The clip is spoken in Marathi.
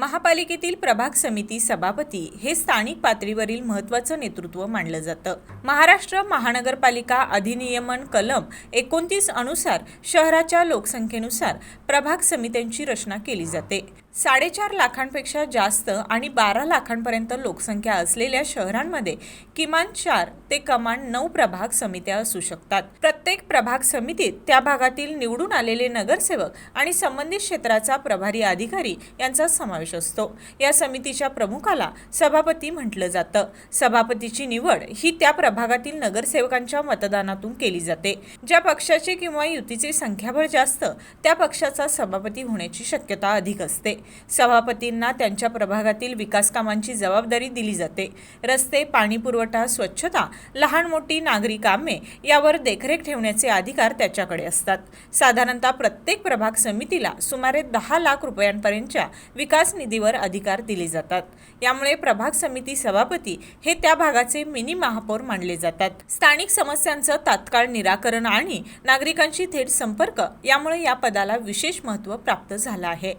महापालिकेतील प्रभाग समिती सभापती हे स्थानिक पातळीवरील महत्त्वाचं नेतृत्व मानलं जातं। महाराष्ट्र महानगरपालिका अधिनियमन कलम 29 अनुसार शहराच्या लोकसंख्येनुसार प्रभाग समित्यांची रचना केली जाते। 4.5 लाखांपेक्षा जास्त आणि 12 लाखांपर्यंत लोकसंख्या असलेल्या शहरांमध्ये किमान 4 ते कमाल 9 प्रभाग समित्या असू शकतात। प्रत्येक प्रभाग समितीत त्या भागातील निवडून आलेले नगरसेवक आणि संबंधित क्षेत्राचा प्रभारी अधिकारी यांचा समावेश असतो। या समितीच्या प्रमुखाला सभापती म्हटलं जातं। सभापतीची निवड ही त्या प्रभागातील नगरसेवकांच्या मतदानातून केली जाते। ज्या पक्षाचे किंवा युतीचे संख्याबळ जास्त त्या पक्षाचा सभापती होण्याची शक्यता अधिक असते। सभापतींना त्यांच्या प्रभागातील विकास कामांची जबाबदारी दिली जाते। रस्ते, पाणी पुरवठा, स्वच्छता, लहान मोठी नागरी कामे यावर देखरेख ठेवण्याचे अधिकार त्याच्याकडे असतात। साधारणतः प्रत्येक प्रभाग समितीला सुमारे 10 लाख रुपयांपर्यंतच्या विकास निधीवर अधिकार दिले जातात। यामुळे प्रभाग समिती सभापती हे त्या भागाचे मिनी महापौर मानले जातात। स्थानिक समस्यांचं तात्काळ निराकरण आणि नागरिकांशी थेट संपर्क यामुळे या पदाला विशेष महत्त्व प्राप्त झालं आहे।